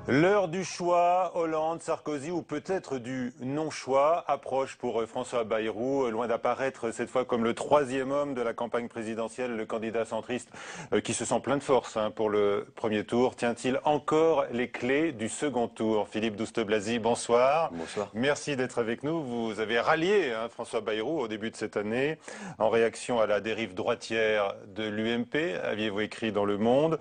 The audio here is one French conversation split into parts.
L'heure du choix, Hollande, Sarkozy ou peut-être du non-choix approche pour François Bayrou, loin d'apparaître cette fois comme le troisième homme de la campagne présidentielle, le candidat centriste qui se sent plein de force pour le premier tour. Tient-il encore les clés du second tour? Philippe Douste-Blazy, bonsoir. Bonsoir. Merci d'être avec nous. Vous avez rallié François Bayrou au début de cette année en réaction à la dérive droitière de l'UMP, aviez-vous écrit dans Le Monde,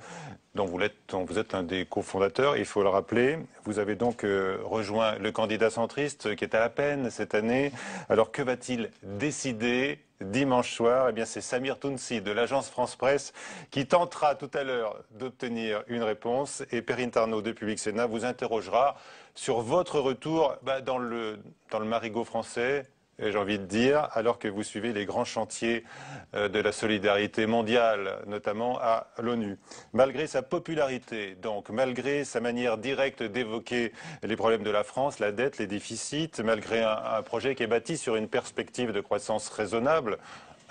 dont vous êtes l'un des cofondateurs, il faut le rappeler. Vous avez donc rejoint le candidat centriste qui est à la peine cette année. Alors que va-t-il décider dimanche soir? Eh bien, c'est Samir Tounsi de l'agence France Presse qui tentera tout à l'heure d'obtenir une réponse. Et Perrine Tarnaud de Public Sénat vous interrogera sur votre retour dans le marigot français. J'ai envie de dire, alors que vous suivez les grands chantiers de la solidarité mondiale, notamment à l'ONU. Malgré sa popularité, donc, malgré sa manière directe d'évoquer les problèmes de la France, la dette, les déficits, malgré un projet qui est bâti sur une perspective de croissance raisonnable,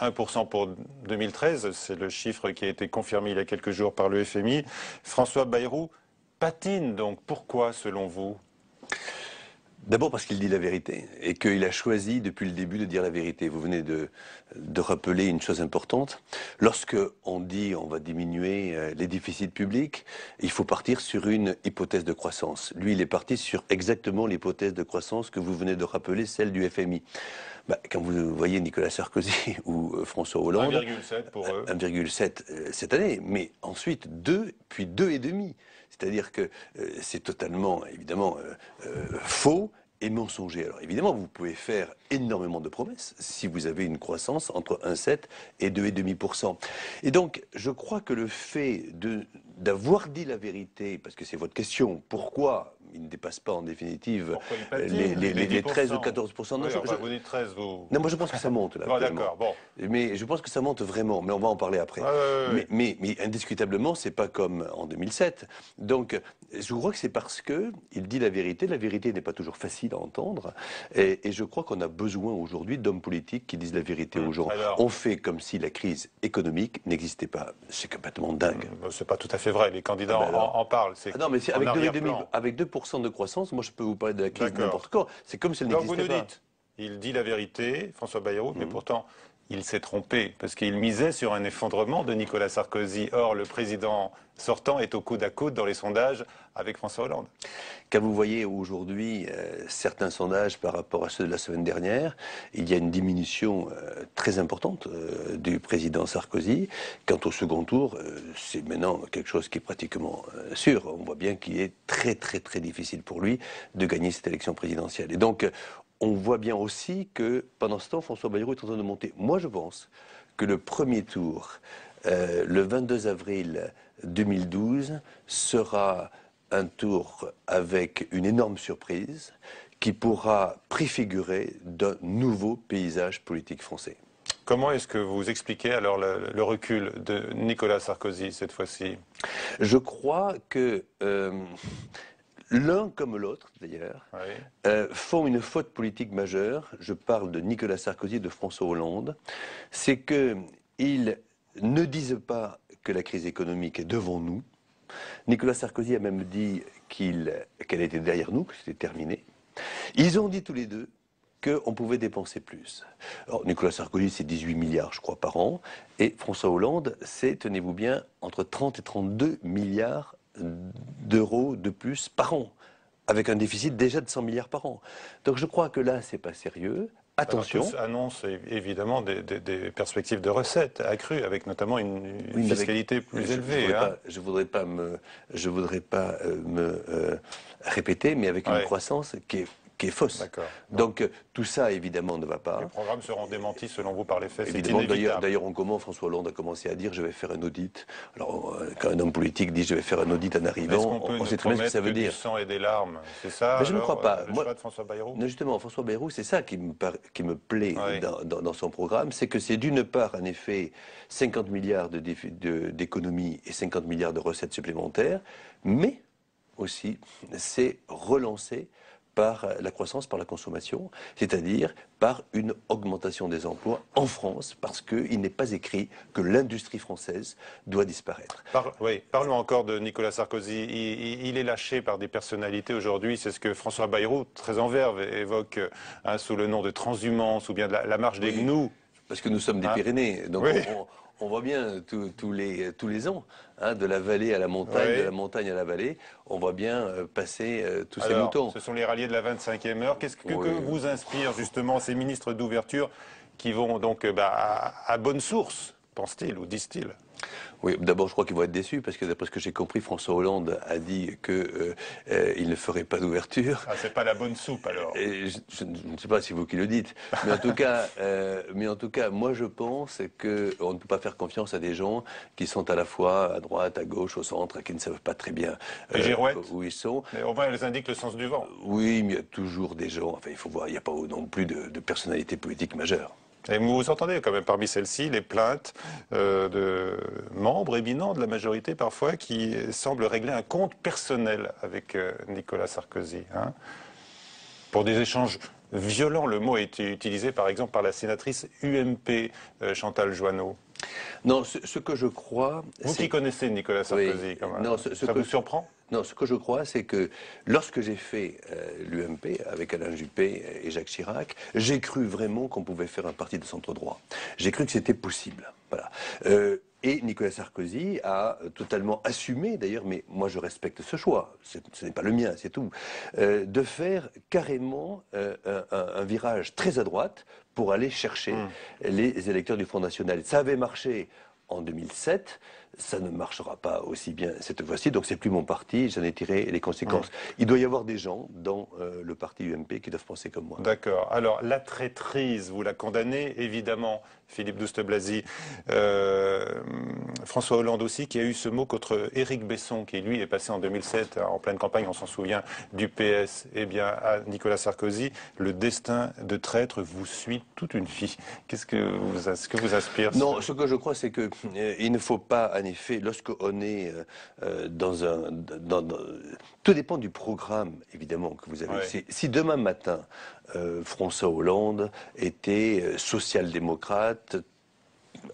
1% pour 2013, c'est le chiffre qui a été confirmé il y a quelques jours par le FMI, François Bayrou patine donc. Pourquoi, selon vous ? D'abord parce qu'il dit la vérité et qu'il a choisi depuis le début de dire la vérité. Vous venez de rappeler une chose importante. Lorsque on dit on va diminuer les déficits publics, il faut partir sur une hypothèse de croissance. Lui, il est parti sur exactement l'hypothèse de croissance que vous venez de rappeler, celle du FMI. Quand vous voyez Nicolas Sarkozy ou François Hollande, 1,7 pour eux. 1,7 cette année, mais ensuite 2, puis 2,5. C'est-à-dire que c'est totalement, évidemment, faux et mensonger. Alors évidemment, vous pouvez faire énormément de promesses si vous avez une croissance entre 1,7 et 2,5%. Et donc, je crois que le fait d'avoir dit la vérité, parce que c'est votre question, pourquoi il ne dépasse pas en définitive les 13 ou 14%. Non, vous dites 13, vous... Non, moi je pense que ça monte là. Bon, d'accord, bon. Mais je pense que ça monte vraiment, mais on va en parler après. Mais indiscutablement, c'est pas comme en 2007. Donc, je crois que c'est parce que il dit la vérité. La vérité n'est pas toujours facile à entendre. Et je crois qu'on a besoin aujourd'hui d'hommes politiques qui disent la vérité aux gens. Alors, on fait comme si la crise économique n'existait pas. C'est complètement dingue. C'est pas tout à fait vrai. Les candidats en parlent. Non, mais avec 2% de croissance, moi je peux vous parler de la crise n'importe quoi. C'est comme si elle n'existait pas. Donc vous nous dites, il dit la vérité, François Bayrou, mais pourtant il s'est trompé, parce qu'il misait sur un effondrement de Nicolas Sarkozy. Or, le président sortant est au coude à coude dans les sondages avec François Hollande. Quand vous voyez aujourd'hui certains sondages par rapport à ceux de la semaine dernière, il y a une diminution très importante du président Sarkozy. Quant au second tour, c'est maintenant quelque chose qui est pratiquement sûr. On voit bien qu'il est très très très difficile pour lui de gagner cette élection présidentielle. Et donc, on voit bien aussi que pendant ce temps, François Bayrou est en train de monter. Moi, je pense que le premier tour, le 22 avril 2012, sera un tour avec une énorme surprise qui pourra préfigurer d'un nouveau paysage politique français. Comment est-ce que vous expliquez alors le recul de Nicolas Sarkozy cette fois-ci? Je crois que l'un comme l'autre, d'ailleurs, font une faute politique majeure. Je parle de Nicolas Sarkozy et de François Hollande. C'est qu'ils ne disent pas que la crise économique est devant nous. Nicolas Sarkozy a même dit qu'elle était derrière nous, que c'était terminé. Ils ont dit tous les deux qu'on pouvait dépenser plus. Alors, Nicolas Sarkozy, c'est 18 milliards, je crois, par an. Et François Hollande, c'est, tenez-vous bien, entre 30 et 32 milliards d'euros de plus par an, avec un déficit déjà de 100 milliards par an. Donc je crois que là, c'est pas sérieux. Attention. Alors, tous annoncent évidemment des perspectives de recettes accrues, avec notamment une fiscalité plus élevée. Je voudrais pas me répéter, mais avec une croissance qui est fausse. Donc tout ça évidemment ne va pas. Les programmes seront démentis selon vous par les faits. Évidemment, d'ailleurs François Hollande a commencé à dire je vais faire un audit. Alors quand un homme politique dit je vais faire un audit en arrivant, on sait très bien ce que ça veut dire. Du sang et des larmes, c'est ça? Mais je ne crois pas. Le choix de François Bayrou. Justement, François Bayrou, c'est ça qui me plaît dans son programme, c'est que c'est d'une part en effet 50 milliards d'économies et 50 milliards de recettes supplémentaires, mais aussi c'est relancé par la croissance, par la consommation, c'est-à-dire par une augmentation des emplois en France, parce qu'il n'est pas écrit que l'industrie française doit disparaître. Oui, parlons encore de Nicolas Sarkozy. Il est lâché par des personnalités aujourd'hui, c'est ce que François Bayrou, très en verve, évoque sous le nom de transhumance ou bien de la marche des gnous. Parce que nous sommes des Pyrénées, donc oui. on voit bien tous les ans, de la vallée à la montagne, oui. De la montagne à la vallée, on voit bien passer tous ces moutons. Ce sont les ralliés de la 25e heure. Qu'est-ce que vous inspire justement ces ministres d'ouverture qui vont donc à bonne source, pense-t-il ou disent-ils? Oui, d'abord, je crois qu'ils vont être déçus parce que d'après ce que j'ai compris, François Hollande a dit que il ne ferait pas d'ouverture. Ah, c'est pas la bonne soupe alors. Et je ne sais pas si c'est vous qui le dites, mais en tout cas, moi je pense que on ne peut pas faire confiance à des gens qui sont à la fois à droite, à gauche, au centre, qui ne savent pas très bien où ils sont. Mais au moins, elles indiquent le sens du vent. Oui, mais il y a toujours des gens. Enfin, il faut voir, il n'y a pas non plus de personnalité politique majeure. Et vous entendez quand même parmi celles-ci les plaintes de membres éminents de la majorité parfois qui semblent régler un compte personnel avec Nicolas Sarkozy. Pour des échanges violents, le mot a été utilisé par exemple par la sénatrice UMP Chantal Joanneau. Non, ce que je crois... Vous qui connaissez Nicolas Sarkozy, quand même, ça vous surprend ? Non, ce que je crois, c'est que lorsque j'ai fait l'UMP avec Alain Juppé et Jacques Chirac, j'ai cru vraiment qu'on pouvait faire un parti de centre droit. J'ai cru que c'était possible. Voilà. Et Nicolas Sarkozy a totalement assumé, d'ailleurs, mais moi je respecte ce choix, ce n'est pas le mien, c'est tout, de faire carrément un virage très à droite pour aller chercher les électeurs du Front National. Ça avait marché en 2007, ça ne marchera pas aussi bien cette fois-ci, donc c'est plus mon parti, j'en ai tiré les conséquences. Il doit y avoir des gens dans le parti UMP qui doivent penser comme moi. D'accord. Alors, la traîtrise, vous la condamnez, évidemment, Philippe Douste-Blazy. François Hollande aussi, qui a eu ce mot contre Éric Besson, qui lui est passé en 2007, en pleine campagne, on s'en souvient, du PS, eh bien, à Nicolas Sarkozy. Le destin de traître vous suit toute une vie. Qu'est-ce que vous inspire? Non, ce que je crois, c'est que il ne faut pas, en effet, lorsqu'on est dans un... tout dépend du programme, évidemment, que vous avez. Ouais. Si demain matin, François Hollande était social-démocrate,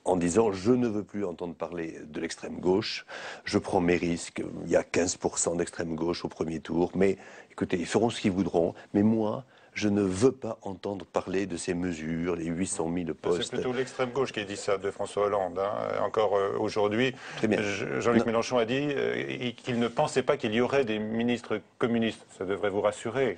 en disant « je ne veux plus entendre parler de l'extrême gauche, je prends mes risques, il y a 15% d'extrême gauche au premier tour, mais écoutez, ils feront ce qu'ils voudront, mais moi, je ne veux pas entendre parler de ces mesures, les 800 000 postes. » C'est plutôt l'extrême gauche qui a dit ça de François Hollande. Encore aujourd'hui, Jean-Luc Mélenchon a dit qu'il ne pensait pas qu'il y aurait des ministres communistes. Ça devrait vous rassurer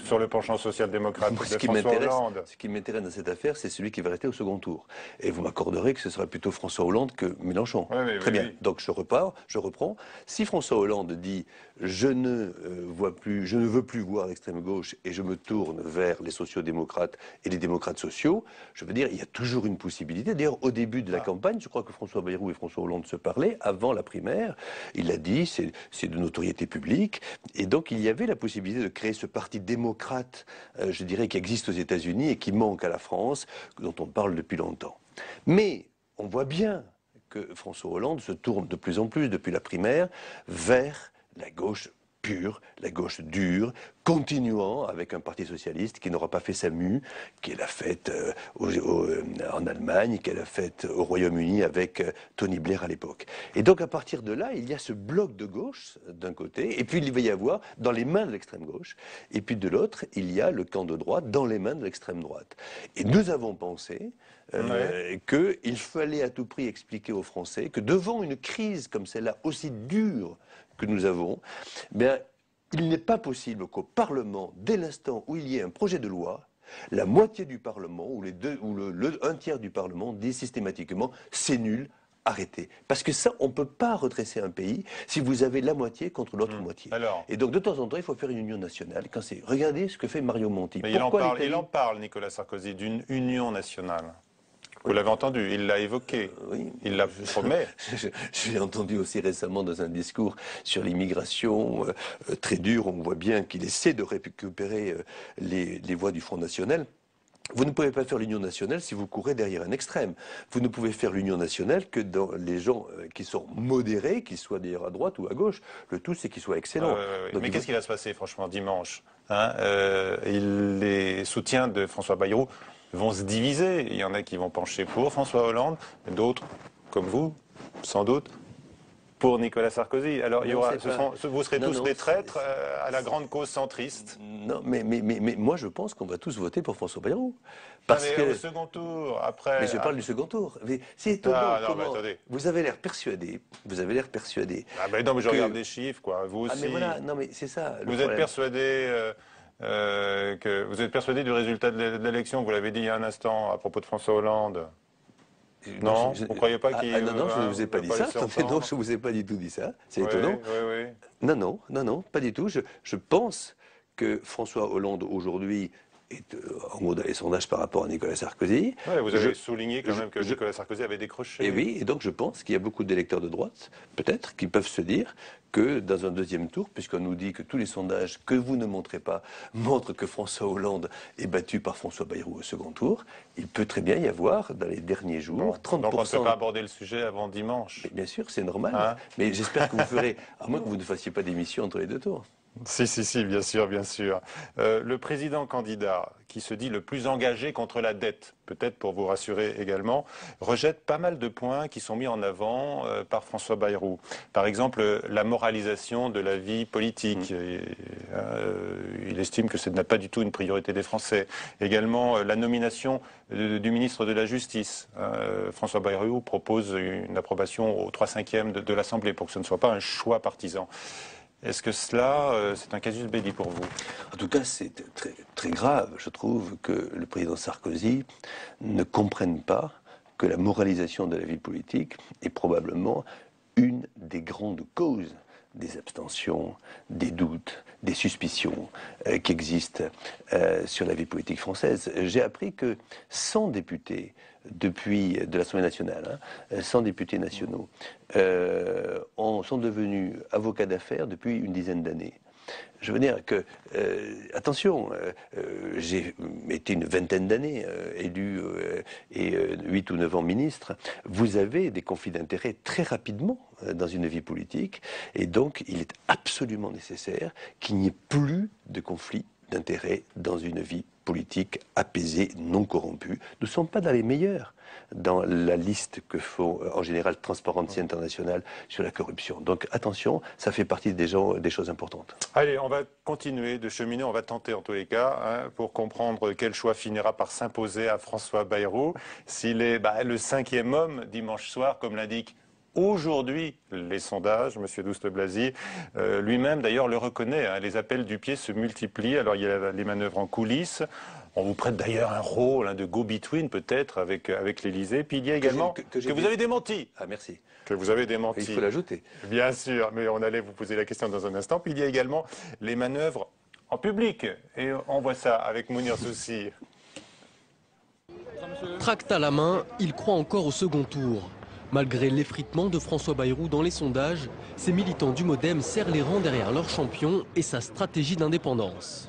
sur le penchant social-démocrate de François Hollande. Ce qui m'intéresse dans cette affaire, c'est celui qui va rester au second tour. Et vous m'accorderez que ce sera plutôt François Hollande que Mélenchon. Très bien. Donc je reprends. Si François Hollande dit « je ne veux plus voir l'extrême gauche et je me tourne vers les sociaux-démocrates et les démocrates sociaux », je veux dire, il y a toujours une possibilité. D'ailleurs, au début de la campagne, je crois que François Bayrou et François Hollande se parlaient avant la primaire. Il a dit, c'est de notoriété publique. Et donc, il y avait la possibilité de créer ce parti démocrate, je dirais, qui existe aux États-Unis et qui manque à la France, dont on parle depuis longtemps. Mais on voit bien que François Hollande se tourne de plus en plus, depuis la primaire, vers la gauche pure, la gauche dure, continuant avec un parti socialiste qui n'aura pas fait sa mue, qu'elle a faite en Allemagne, qu'elle a faite au Royaume-Uni avec Tony Blair à l'époque. Et donc à partir de là, il y a ce bloc de gauche d'un côté, et puis il va y avoir dans les mains de l'extrême gauche, et puis de l'autre, il y a le camp de droite dans les mains de l'extrême droite. Et nous avons pensé qu'il fallait à tout prix expliquer aux Français que devant une crise comme celle-là, aussi dure que nous avons, il n'est pas possible qu'au Parlement, dès l'instant où il y ait un projet de loi, la moitié du Parlement ou un tiers du Parlement dit systématiquement « c'est nul, arrêtez ». Parce que ça, on ne peut pas redresser un pays si vous avez la moitié contre l'autre moitié. Et donc de temps en temps, il faut faire une union nationale. Regardez ce que fait Mario Monti. Mais il en parle, Nicolas Sarkozy, d'une union nationale. Vous l'avez entendu, il l'a évoqué, il la promet. Je l'ai entendu aussi récemment dans un discours sur l'immigration très dur. On voit bien qu'il essaie de récupérer les voix du Front National. Vous ne pouvez pas faire l'union nationale si vous courez derrière un extrême. Vous ne pouvez faire l'union nationale que dans les gens qui sont modérés, qu'ils soient d'ailleurs à droite ou à gauche. Le tout, c'est qu'ils soient excellents. Mais qu'est-ce qui va se passer, franchement, dimanche, hein, les soutiens de François Bayrou vont se diviser. Il y en a qui vont pencher pour François Hollande, d'autres, comme vous, sans doute, pour Nicolas Sarkozy. Alors, vous serez tous des traîtres à la grande cause centriste. Non, mais moi, je pense qu'on va tous voter pour François Bayrou. Au second tour, après... Mais je parle du second tour. C'est étonnant. Attendez. Vous avez l'air persuadé. Non, mais je regarde les chiffres, quoi. Vous aussi. Mais voilà, non, mais c'est ça. Vous êtes persuadé... vous êtes persuadé du résultat de l'élection, vous l'avez dit il y a un instant à propos de François Hollande. Non, vous ne croyez pas qu'il... non, je ne vous ai pas dit ça. Non, je ne vous ai pas du tout dit ça. C'est étonnant. Oui. Non, pas du tout. Je pense que François Hollande, aujourd'hui, est en haut dans les sondages par rapport à Nicolas Sarkozy. Vous avez souligné quand même que Nicolas Sarkozy avait décroché. Et oui, et donc je pense qu'il y a beaucoup d'électeurs de droite, peut-être, qui peuvent se dire que dans un deuxième tour, puisqu'on nous dit que tous les sondages que vous ne montrez pas montrent que François Hollande est battu par François Bayrou au second tour, il peut très bien y avoir, dans les derniers jours, 30%... Donc on ne peut pas aborder le sujet avant dimanche. Mais bien sûr, c'est normal. Mais j'espère que vous ferez, à moins que vous ne fassiez pas d'émission entre les deux tours. Si, bien sûr. Le président candidat, qui se dit le plus engagé contre la dette, peut-être pour vous rassurer également, rejette pas mal de points qui sont mis en avant par François Bayrou. Par exemple, la moralisation de la vie politique. Il estime que ce n'est pas du tout une priorité des Français. Également, la nomination du ministre de la Justice. François Bayrou propose une approbation aux 3/5 de l'Assemblée pour que ce ne soit pas un choix partisan. Est-ce que cela, c'est un casus belli pour vous? En tout cas, c'est très, très grave, je trouve, que le président Sarkozy ne comprenne pas que la moralisation de la vie politique est probablement une des grandes causes des abstentions, des doutes, des suspicions qui existent sur la vie politique française. J'ai appris que 100 députés de l'Assemblée nationale, 100 députés nationaux, sont devenus avocats d'affaires depuis une dizaine d'années. Je veux dire que, attention, j'ai été une vingtaine d'années élu et 8 ou 9 ans ministre. Vous avez des conflits d'intérêts très rapidement dans une vie politique et donc il est absolument nécessaire qu'il n'y ait plus de conflits d'intérêts dans une vie politique apaisée, non corrompue. Nous ne sommes pas dans les meilleurs dans la liste que font en général Transparency International sur la corruption. Donc attention, ça fait partie des choses importantes. Allez, on va continuer de cheminer, on va tenter en tous les cas, pour comprendre quel choix finira par s'imposer à François Bayrou. S'il est le 5e homme dimanche soir, comme l'indique aujourd'hui les sondages, M. Douste-Blazy, lui-même d'ailleurs le reconnaît, les appels du pied se multiplient, alors il y a les manœuvres en coulisses. On vous prête d'ailleurs un rôle de go-between peut-être avec l'Élysée. Puis il y a également que vous avez démenti. Ah merci. Que vous avez démenti. Il faut l'ajouter. Bien sûr, mais on allait vous poser la question dans un instant. Puis il y a également les manœuvres en public. Et on voit ça avec Mounir Soussi. Tract à la main, il croit encore au second tour. Malgré l'effritement de François Bayrou dans les sondages, ces militants du MoDem serrent les rangs derrière leur champion et sa stratégie d'indépendance.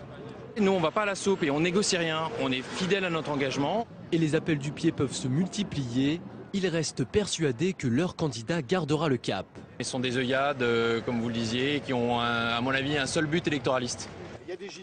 Nous, on ne va pas à la soupe et on négocie rien, on est fidèle à notre engagement. Et les appels du pied peuvent se multiplier. Ils restent persuadés que leur candidat gardera le cap. Ils sont des œillades, comme vous le disiez, qui ont, à mon avis, un seul but électoraliste.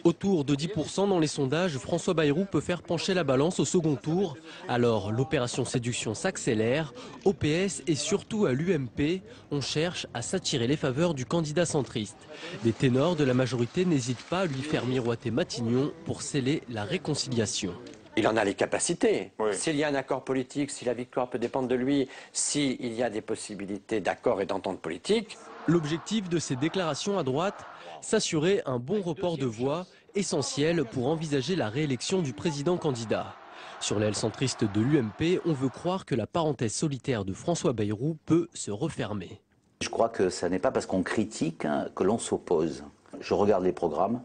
Autour de 10% dans les sondages, François Bayrou peut faire pencher la balance au second tour. Alors l'opération séduction s'accélère. Au PS et surtout à l'UMP, on cherche à s'attirer les faveurs du candidat centriste. Les ténors de la majorité n'hésitent pas à lui faire miroiter Matignon pour sceller la réconciliation. Il en a les capacités. Oui. S'il y a un accord politique, si la victoire peut dépendre de lui, s'il y a des possibilités d'accord et d'entente politique. L'objectif de ces déclarations à droite, s'assurer un bon report de voix, essentiel pour envisager la réélection du président candidat. Sur l'aile centriste de l'UMP, on veut croire que la parenthèse solitaire de François Bayrou peut se refermer. Je crois que ce n'est pas parce qu'on critique que l'on s'oppose. Je regarde les programmes,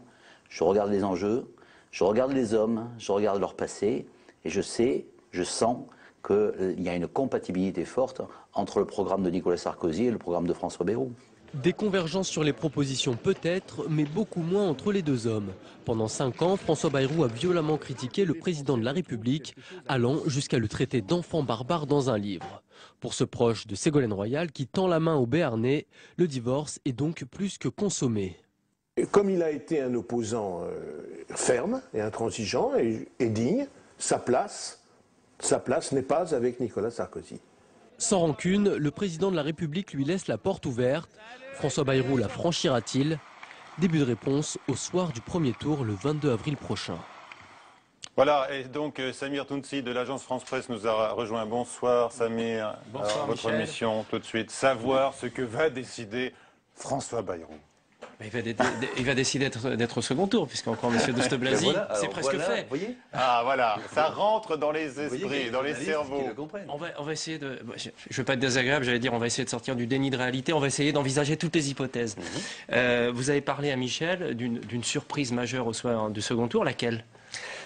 je regarde les enjeux, je regarde les hommes, je regarde leur passé et je sens qu'il y a une compatibilité forte entre le programme de Nicolas Sarkozy et le programme de François Bayrou. Des convergences sur les propositions peut-être, mais beaucoup moins entre les deux hommes. Pendant 5 ans, François Bayrou a violemment critiqué le président de la République, allant jusqu'à le traiter d'enfant barbare dans un livre. Pour ce proche de Ségolène Royal, qui tend la main au Béarnais, le divorce est donc plus que consommé. Comme il a été un opposant ferme et intransigeant et digne, sa place n'est pas avec Nicolas Sarkozy. Sans rancune, le président de la République lui laisse la porte ouverte. François Bayrou la franchira-t-il? Début de réponse au soir du premier tour le 22 avril prochain. Voilà, et donc Samir Tounsi de l'agence France Presse nous a rejoint. Bonsoir Samir. Bonsoir. Alors, votre Michel. mission tout de suite, savoir ce que va décider François Bayrou. Il va décider d'être au second tour, puisqu'encore M. Douste-Blazy, c'est presque fait. Vous voyez, Ah voilà, ça rentre dans les esprits, dans les cerveaux. On va essayer de... Je ne veux pas être désagréable, j'allais dire on va essayer de sortir du déni de réalité, on va essayer d'envisager toutes les hypothèses. Vous avez parlé à Michel d'une surprise majeure au soir du second tour, laquelle ?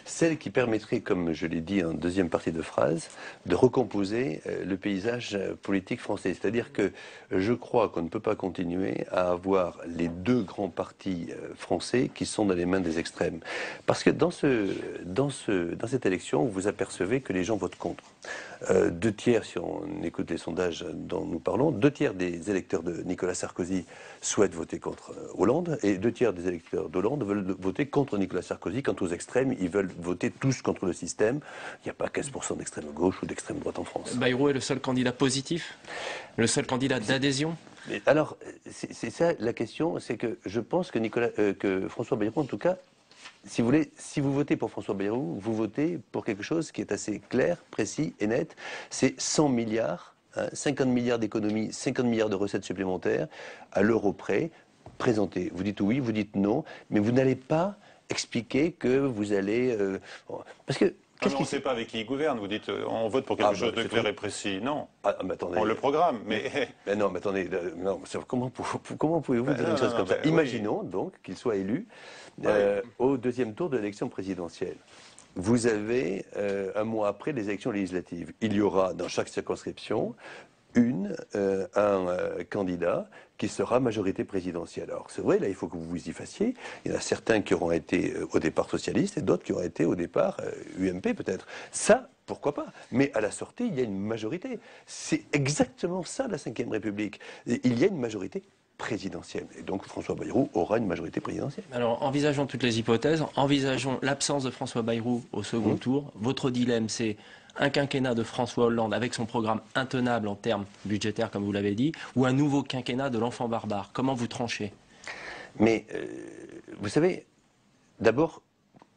Celle qui permettrait, comme je l'ai dit en deuxième partie de phrase, de recomposer le paysage politique français. C'est-à-dire que je crois qu'on ne peut pas continuer à avoir les deux grands partis français qui sont dans les mains des extrêmes. Parce que dans cette élection, vous apercevez que les gens votent contre. 2 tiers, si on écoute les sondages dont nous parlons, 2 tiers des électeurs de Nicolas Sarkozy souhaitent voter contre Hollande et 2 tiers des électeurs d'Hollande veulent voter contre Nicolas Sarkozy. Quant aux extrêmes, ils veulent voter tous contre le système. Il n'y a pas 15% d'extrême gauche ou d'extrême droite en France. Bayrou est le seul candidat positif, le seul candidat d'adhésion. Alors, c'est ça la question, c'est que je pense que François Bayrou, en tout cas, si vous voulez, si vous votez pour François Bayrou, vous votez pour quelque chose qui est assez clair, précis et net. C'est 100 milliards, 50 milliards d'économies, 50 milliards de recettes supplémentaires, à l'euro près, présentés. Vous dites oui, vous dites non, mais vous n'allez pas expliquer que vous allez... parce que... Mais on ne sait pas avec qui il gouverne. Vous dites on vote pour quelque chose de clair et précis. Non. Mais attendez. On le programme, mais... non, mais attendez. Non, comment pouvez-vous dire une chose comme ça? Imaginons donc qu'il soit élu au deuxième tour de l'élection présidentielle. Vous avez, un mois après les élections législatives, il y aura dans chaque circonscription un candidat qui sera majorité présidentielle. Alors c'est vrai, là il faut que vous vous y fassiez. Il y en a certains qui auront été au départ socialistes et d'autres qui auront été au départ UMP peut-être. Ça, pourquoi pas? Mais à la sortie, il y a une majorité. C'est exactement ça la Ve République. Il y a une majorité présidentielle. Et donc François Bayrou aura une majorité présidentielle. Alors envisageons toutes les hypothèses, envisageons l'absence de François Bayrou au second tour. Votre dilemme, c'est un quinquennat de François Hollande avec son programme intenable en termes budgétaires, comme vous l'avez dit, ou un nouveau quinquennat de l'enfant barbare. Comment vous tranchez? Mais vous savez, d'abord,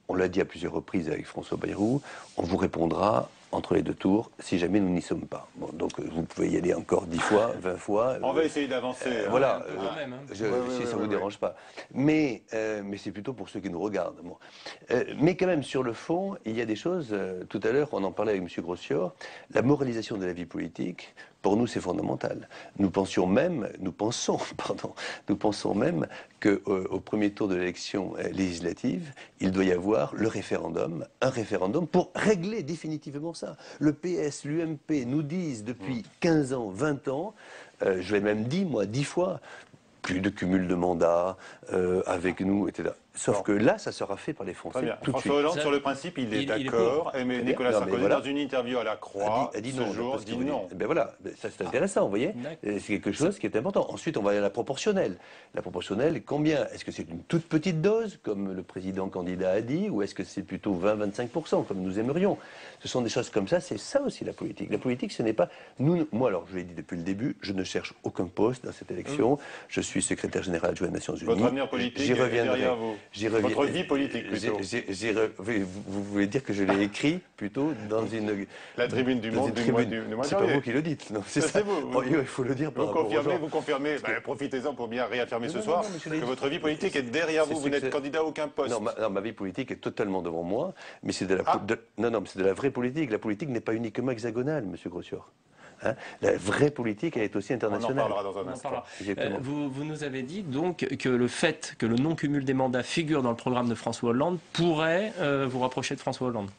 on l'a dit à plusieurs reprises avec François Bayrou, on vous répondra entre les deux tours, si jamais nous n'y sommes pas. Bon, donc vous pouvez y aller encore 10 fois, 20 fois. On va essayer d'avancer. Voilà, si ça ne vous dérange pas. Mais c'est plutôt pour ceux qui nous regardent. Bon. Mais quand même, sur le fond, il y a des choses, tout à l'heure, on en parlait avec M. Grossior, la moralisation de la vie politique, pour nous, c'est fondamental. Nous pensons même qu'au premier tour de l'élection législative, il doit y avoir un référendum pour régler définitivement ça. Le PS, l'UMP nous disent depuis 15 ans, 20 ans, je l'ai même dit, moi, 10 fois, plus de cumul de mandats avec nous, etc. Sauf que là, ça sera fait par les Français. François Hollande, sur le principe, il est d'accord. Mais Nicolas Sarkozy, dans une interview à la Croix, a dit ce non, jour, dit non. Ben voilà, ça c'est intéressant, vous voyez. C'est quelque chose qui est important. Ensuite, on va aller à la proportionnelle. La proportionnelle, combien? Est-ce que c'est une toute petite dose, comme le président candidat a dit, ou est-ce que c'est plutôt 20-25%, comme nous aimerions? Ce sont des choses comme ça, c'est ça aussi la politique. La politique, ce n'est pas... Moi, alors, je l'ai dit depuis le début, je ne cherche aucun poste dans cette élection. Je suis secrétaire général adjoint des Nations Unies. Votre avenir politique est derrière vous. Votre vie politique, plutôt. Vous voulez dire que je l'ai écrit plutôt dans une... La tribune du Monde du mois de C'est pas vous qui le dites. C'est vous. Il faut le dire. Vous confirmez. Profitez-en pour bien réaffirmer ce soir que votre vie politique est derrière vous. Vous n'êtes candidat à aucun poste. Non, ma vie politique est totalement devant moi. Mais c'est de la vraie politique. La politique n'est pas uniquement hexagonale, monsieur Grossior. Hein. La vraie politique, elle est aussi internationale. On en parlera dans un instant. Vous nous avez dit donc que le fait que le non-cumul des mandats figure dans le programme de François Hollande pourrait vous rapprocher de François Hollande.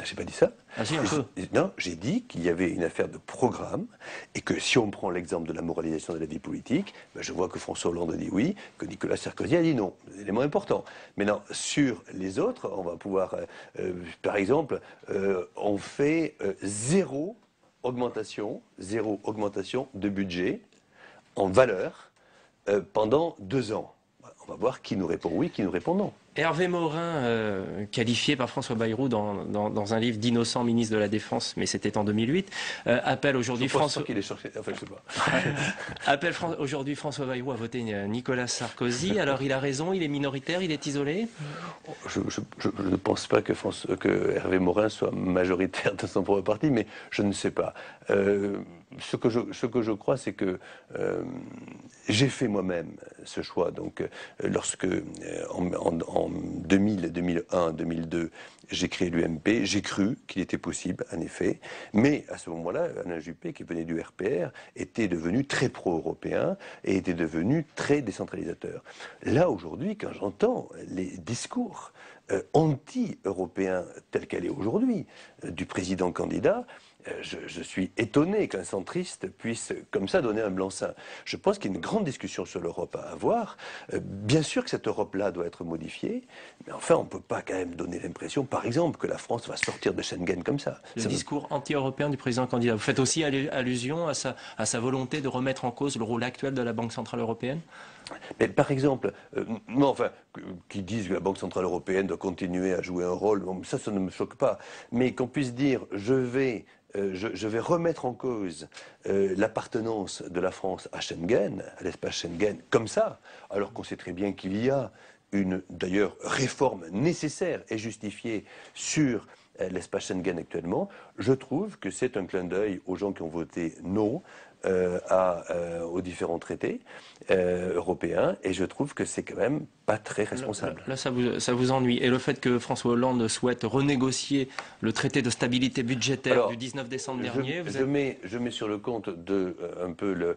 J'ai pas dit ça. Ah si, un peu. Non, j'ai dit qu'il y avait une affaire de programme et que si on prend l'exemple de la moralisation de la vie politique, ben je vois que François Hollande a dit oui, que Nicolas Sarkozy a dit non. C'est l'élément important. Maintenant, sur les autres, on va pouvoir, par exemple, on fait zéro augmentation de budget en valeur pendant 2 ans. On va voir qui nous répond oui, qui nous répond non. Hervé Morin, qualifié par François Bayrou dans un livre d'innocent ministre de la Défense, mais c'était en 2008, appelle aujourd'hui François Bayrou à voter Nicolas Sarkozy. Alors il a raison, il est minoritaire, il est isolé. Je ne pense pas que Hervé Morin soit majoritaire de son propre parti, mais je ne sais pas. Ce que je crois, c'est que j'ai fait moi-même ce choix. Donc, lorsque en 2000, 2001, 2002, j'ai créé l'UMP, j'ai cru qu'il était possible, en effet. Mais à ce moment-là, Alain Juppé, qui venait du RPR, était devenu très pro-européen et était devenu très décentralisateur. Là, aujourd'hui, quand j'entends les discours anti-européens tels qu'elle est aujourd'hui, du président candidat, je suis étonné qu'un centriste puisse comme ça donner un blanc-seing. Je pense qu'il y a une grande discussion sur l'Europe à avoir. Bien sûr que cette Europe-là doit être modifiée, mais enfin on ne peut pas quand même donner l'impression, par exemple, que la France va sortir de Schengen comme ça. Le discours anti-européen du président candidat. Vous faites aussi allusion à sa volonté de remettre en cause le rôle actuel de la Banque Centrale Européenne ? Mais par exemple, non, enfin, qui disent que la Banque Centrale Européenne doit continuer à jouer un rôle, bon, ça ne me choque pas. Mais qu'on puisse dire, je vais remettre en cause l'appartenance de la France à Schengen, à l'espace Schengen, comme ça, alors qu'on sait très bien qu'il y a une, d'ailleurs, réforme nécessaire et justifiée sur l'espace Schengen actuellement, je trouve que c'est un clin d'œil aux gens qui ont voté non aux différents traités européens, et je trouve que c'est quand même pas très responsable. Là, ça vous ennuie. Et le fait que François Hollande souhaite renégocier le traité de stabilité budgétaire du 19 décembre dernier, je mets sur le compte de un peu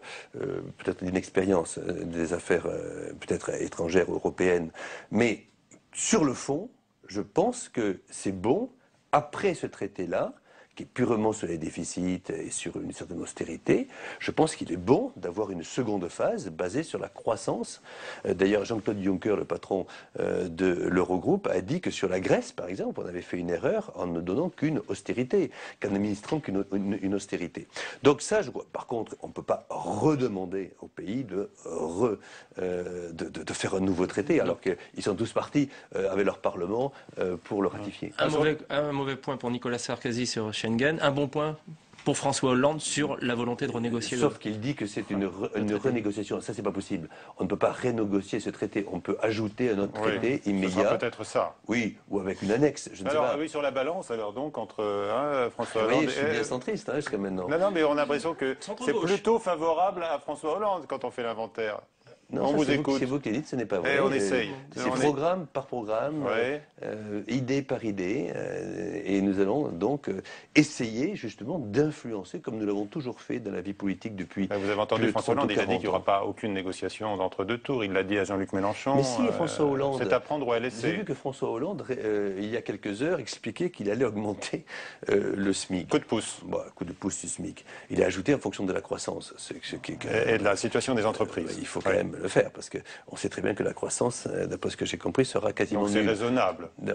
peut-être une expérience des affaires peut-être étrangères européennes, mais sur le fond, je pense que c'est bon, après ce traité-là, qui est purement sur les déficits et sur une certaine austérité, je pense qu'il est bon d'avoir une seconde phase basée sur la croissance. D'ailleurs, Jean-Claude Juncker, le patron de l'Eurogroupe, a dit que sur la Grèce, par exemple, on avait fait une erreur en ne donnant qu'une austérité, qu'en administrant qu'une austérité. Donc ça, je crois. Par contre, on ne peut pas redemander au pays de faire un nouveau traité, alors qu'ils sont tous partis avec leur Parlement pour le ratifier. Un mauvais point pour Nicolas Sarkozy sur Schengen, un bon point pour François Hollande sur la volonté de renégocier. Sauf qu'il dit que c'est une renégociation. Ça, c'est pas possible. On ne peut pas renégocier ce traité. On peut ajouter un autre traité immédiat. Ce sera peut-être ça. Oui, ou avec une annexe. Je ne sais pas. Oui, sur la balance, alors donc, entre François Hollande et... je suis bien centriste jusqu'à maintenant. Non, mais on a l'impression que c'est plutôt favorable à François Hollande quand on fait l'inventaire. Non, on vous écoute. C'est vous qui dites, ce n'est pas vrai. Et on essaye. C'est programme par programme, idée par idée, et nous allons donc essayer justement d'influencer, comme nous l'avons toujours fait dans la vie politique depuis. Vous avez entendu François Hollande, il a dit qu'il n'y aura pas aucune négociation d'entre-deux tours. Il l'a dit à Jean-Luc Mélenchon. Mais si, François Hollande. C'est à prendre ou à laisser. J'ai vu que François Hollande, il y a quelques heures, expliquait qu'il allait augmenter le SMIC. Coup de pouce. Coup de pouce du SMIC. Il a ajouté en fonction de la croissance. Et de la situation des entreprises. Il faut quand même le faire, parce qu'on sait très bien que la croissance, d'après ce que j'ai compris, sera quasiment nulle. Donc c'est raisonnable. Non.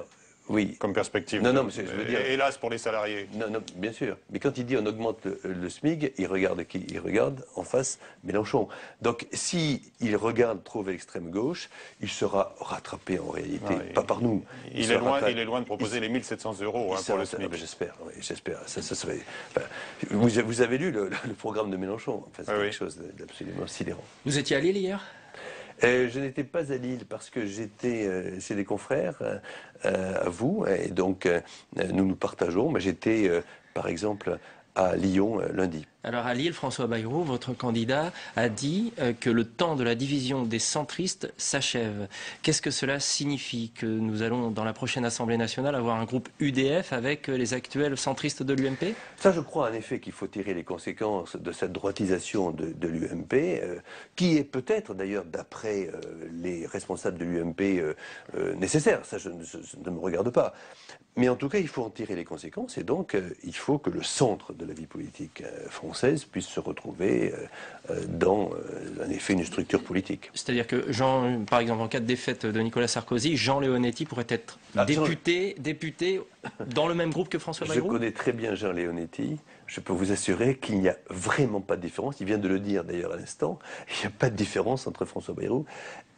Oui. Comme perspective. Non, mais je veux dire. Hélas pour les salariés. Non, bien sûr. Mais quand il dit on augmente le SMIC, il regarde qui? Il regarde en face Mélenchon. Donc, s'il regarde trop vers l'extrême gauche, il sera rattrapé en réalité, pas par nous. Il est loin de proposer les 1700 € pour le SMIC. J'espère, oui, j'espère. Ça serait. Enfin, vous avez lu le programme de Mélenchon. Enfin, c'est quelque chose d'absolument sidérant. Vous étiez à Lille hier? Je n'étais pas à Lille parce que j'étais chez des confrères à vous, et donc nous partageons. Mais j'étais, par exemple, à Lyon lundi. Alors à Lille, François Bayrou, votre candidat, a dit que le temps de la division des centristes s'achève. Qu'est-ce que cela signifie? Que nous allons, dans la prochaine Assemblée nationale, avoir un groupe UDF avec les actuels centristes de l'UMP? Ça, je crois en effet qu'il faut tirer les conséquences de cette droitisation de l'UMP, qui est peut-être d'ailleurs, d'après les responsables de l'UMP, nécessaire. Ça, je ne me regarde pas. Mais en tout cas, il faut en tirer les conséquences et donc il faut que le centre de la vie politique française puisse se retrouver dans, en effet, une structure politique. C'est-à-dire que, par exemple, en cas de défaite de Nicolas Sarkozy, Jean Leonetti pourrait être député dans le même groupe que François Bayrou? Je connais très bien Jean Leonetti. Je peux vous assurer qu'il n'y a vraiment pas de différence. Il vient de le dire d'ailleurs à l'instant. Il n'y a pas de différence entre François Bayrou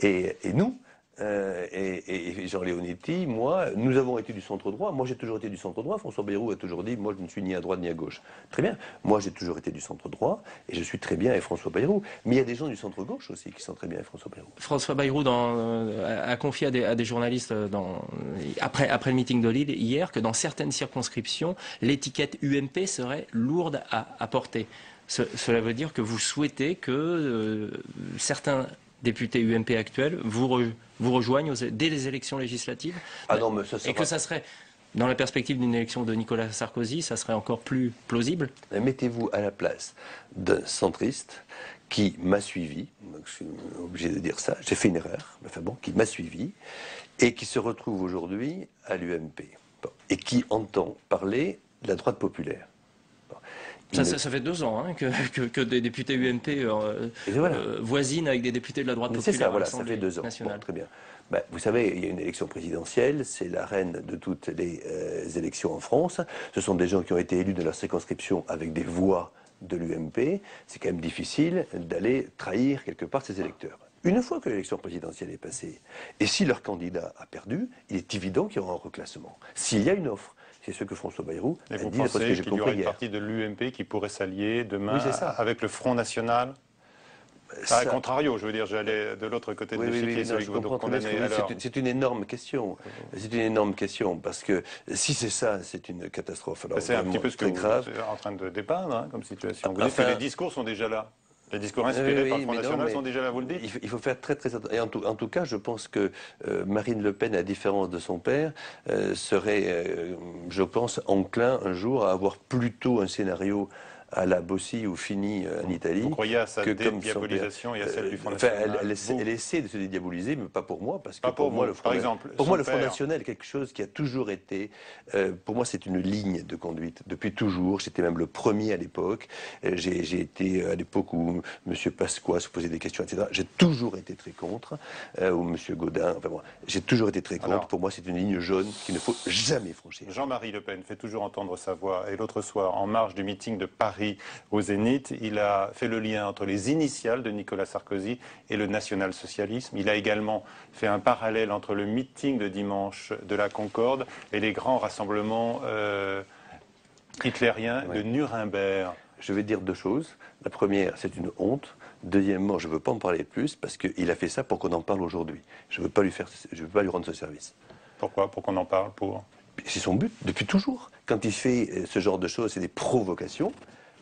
et nous. Et Jean Leonetti, moi, nous avons été du centre droit. Moi, j'ai toujours été du centre droit. François Bayrou a toujours dit, moi, je ne suis ni à droite ni à gauche. Très bien. Moi, j'ai toujours été du centre droit et je suis très bien avec François Bayrou. Mais il y a des gens du centre gauche aussi qui sont très bien avec François Bayrou. François Bayrou a confié à des journalistes après le meeting de Lille hier que dans certaines circonscriptions, l'étiquette UMP serait lourde à porter. Cela veut dire que vous souhaitez que certains députés UMP actuels vous rejoignent dès les élections législatives. Ah non, mais ça et que ça serait, dans la perspective d'une élection de Nicolas Sarkozy, ça serait encore plus plausible? Mettez-vous à la place d'un centriste qui m'a suivi, donc je suis obligé de dire ça, j'ai fait une erreur, enfin bon, qui m'a suivi, et qui se retrouve aujourd'hui à l'UMP, et qui entend parler de la droite populaire. Ça fait 2 ans que des députés UMP voisinent avec des députés de la droite populaire. C'est ça, voilà, ça fait 2 ans. Bon, très bien. Ben, vous savez, il y a une élection présidentielle, c'est la reine de toutes les élections en France. Ce sont des gens qui ont été élus de leur circonscription avec des voix de l'UMP. C'est quand même difficile d'aller trahir quelque part ses électeurs. Une fois que l'élection présidentielle est passée, et si leur candidat a perdu, il est évident qu'il y aura un reclassement. S'il y a une offre, c'est ce que François Bayrou a dit. Vous pensez qu'il y aura une partie de l'UMP qui pourrait s'allier demain avec le Front National? A contrario, je veux dire, j'allais de l'autre côté de l'échiquier, celui que vous condamnez. C'est une énorme question. C'est une énorme question, parce que si c'est ça, c'est une catastrophe. C'est un petit peu ce que vous êtes en train de dépeindre comme situation. Vous dites que les discours sont déjà là. Les discours inspirés par le Front National sont déjà là, vous le dites? Il faut faire très très attention. Et en tout cas, je pense que Marine Le Pen, à différence de son père, serait, je pense, enclin un jour à avoir plutôt un scénario à la Bossi ou Fini en Italie. Vous croyez à sa dédiabolisation et à celle du Front National? Elle essaie de se dédiaboliser, mais pas pour moi, parce que pour moi, le Front National est quelque chose qui a toujours été, pour moi, c'est une ligne de conduite depuis toujours. J'étais même le premier à l'époque. J'ai été à l'époque où M. Pasqua se posait des questions, etc. J'ai toujours été très contre, ou M. Gaudin. Enfin bon, j'ai toujours été très contre. Alors, pour moi, c'est une ligne jaune qu'il ne faut jamais franchir. Jean-Marie Le Pen fait toujours entendre sa voix. Et l'autre soir, en marge du meeting de Paris au Zénith, il a fait le lien entre les initiales de Nicolas Sarkozy et le national-socialisme. Il a également fait un parallèle entre le meeting de dimanche de la Concorde et les grands rassemblements hitlériens de Nuremberg. Je vais dire 2 choses. La première, c'est une honte. Deuxièmement, je ne veux pas en parler plus parce qu'il a fait ça pour qu'on en parle aujourd'hui. Je ne veux pas lui rendre ce service. Pourquoi? Pour qu'on en parle? C'est son but, depuis toujours. Quand il fait ce genre de choses, c'est des provocations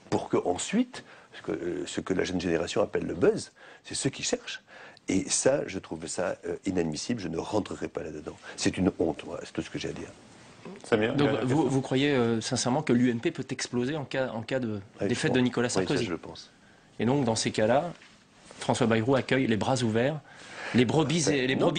pour qu'ensuite, ce que la jeune génération appelle le buzz, c'est ce qu'ils cherchent. Et ça, je trouve ça inadmissible, je ne rentrerai pas là-dedans. C'est une honte, voilà, c'est tout ce que j'ai à dire. Donc vous croyez sincèrement que l'UMP peut exploser en cas de défaite de Nicolas Sarkozy? Oui, ça, je le pense. Et donc, dans ces cas-là, François Bayrou accueille les bras ouverts les brebis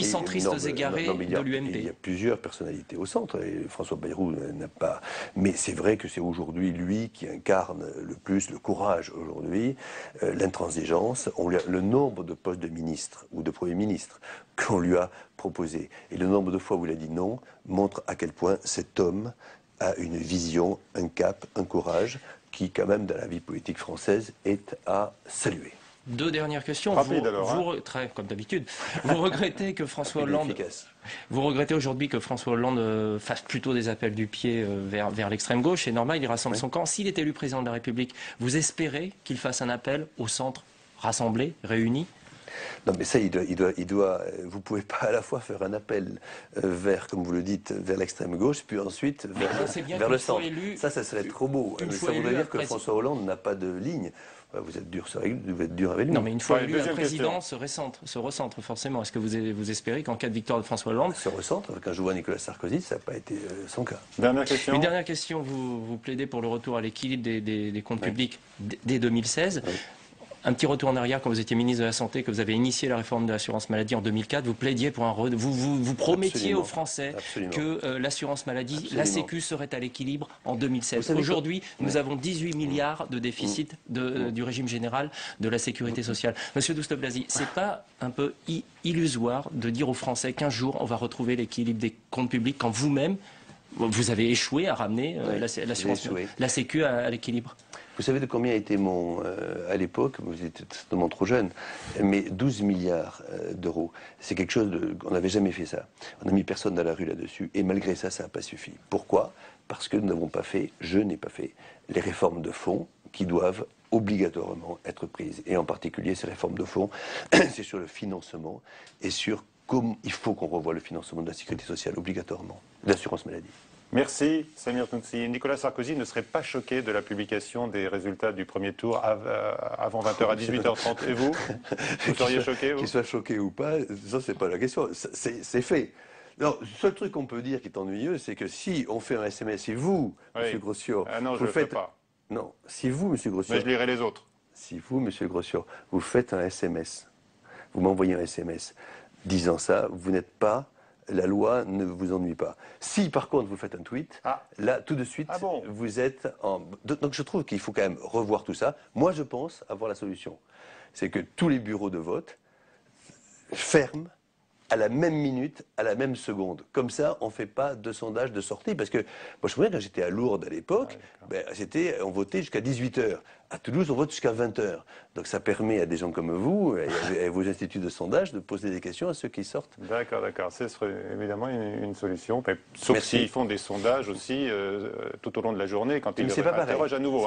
centristes égarés de l'UMP. Il y a plusieurs personnalités au centre, et François Bayrou n'a pas... Mais c'est vrai que c'est aujourd'hui lui qui incarne le plus le courage aujourd'hui, l'intransigeance. Le nombre de postes de ministre ou de Premier ministre qu'on lui a proposé, et le nombre de fois où il a dit non, montre à quel point cet homme a une vision, un cap, un courage, qui quand même dans la vie politique française est à saluer. 2 dernières questions. Très comme d'habitude. Vous regrettez que François Hollande... Vous regrettez aujourd'hui que François Hollande fasse plutôt des appels du pied vers l'extrême gauche. C'est normal, il rassemble son camp. S'il est élu président de la République, vous espérez qu'il fasse un appel au centre rassemblé, réuni? Non, mais ça, vous pouvez pas à la fois faire un appel vers, comme vous le dites, vers l'extrême gauche, puis ensuite vers le centre. Ça serait trop beau. Mais ça voudrait dire que François Hollande n'a pas de ligne. Vous êtes dur avec lui. Non, mais une fois élu, un président se recentre forcément. Est-ce que vous espérez qu'en cas de victoire de François Hollande... Se recentre. Quand je vois Nicolas Sarkozy, ça n'a pas été son cas. Dernière question. Une dernière question. Vous plaidez pour le retour à l'équilibre des comptes publics dès 2016. Oui. Un petit retour en arrière, quand vous étiez ministre de la Santé, que vous avez initié la réforme de l'assurance maladie en 2004, vous plaidiez pour vous promettiez aux Français que l'assurance maladie, la Sécu serait à l'équilibre en 2016. Aujourd'hui, nous avons 18 milliards de déficit du régime général de la sécurité sociale. Monsieur Douste-Blazy, c'est pas un peu illusoire de dire aux Français qu'un jour on va retrouver l'équilibre des comptes publics quand vous-même vous avez échoué à ramener la Sécu à l'équilibre? Vous savez de combien était à l'époque, vous étiez certainement trop jeune, mais 12 milliards d'euros. C'est quelque chose on n'avait jamais fait ça. On n'a mis personne dans la rue là-dessus, et malgré ça, ça n'a pas suffi. Pourquoi? Parce que nous n'avons pas fait, je n'ai pas fait, les réformes de fond qui doivent obligatoirement être prises. Et en particulier, ces réformes de fond, c'est sur le financement et sur comment il faut qu'on revoie le financement de la sécurité sociale obligatoirement, de l'assurance maladie. Merci Samir Tounsi. Nicolas Sarkozy ne serait pas choqué de la publication des résultats du premier tour avant 20h à 18h30. Et vous seriez choqué, vous? Qu'il soit choqué ou pas, ça c'est pas la question. C'est fait. Non, le seul truc qu'on peut dire qui est ennuyeux, c'est que si on fait un SMS, si vous, M. Grossiot, non, je le fais pas. Non, si vous, M. Grossiot... Mais je lirai les autres. Si vous, M. Grossiot, vous faites un SMS, vous m'envoyez un SMS disant ça, vous n'êtes pas... La loi ne vous ennuie pas. Si, par contre, vous faites un tweet, là, tout de suite, vous êtes en... Donc, je trouve qu'il faut quand même revoir tout ça. Moi, je pense avoir la solution. C'est que tous les bureaux de vote ferment à la même minute, à la même seconde. Comme ça, on ne fait pas de sondage de sortie. Parce que, moi, je me souviens, quand j'étais à Lourdes à l'époque, on votait jusqu'à 18h. À Toulouse, on vote jusqu'à 20h. Donc ça permet à des gens comme vous, et à vos instituts de sondage, de poser des questions à ceux qui sortent. D'accord. Ce serait évidemment une solution. Sauf s'ils font des sondages aussi tout au long de la journée, quand ils interrogent à nouveau.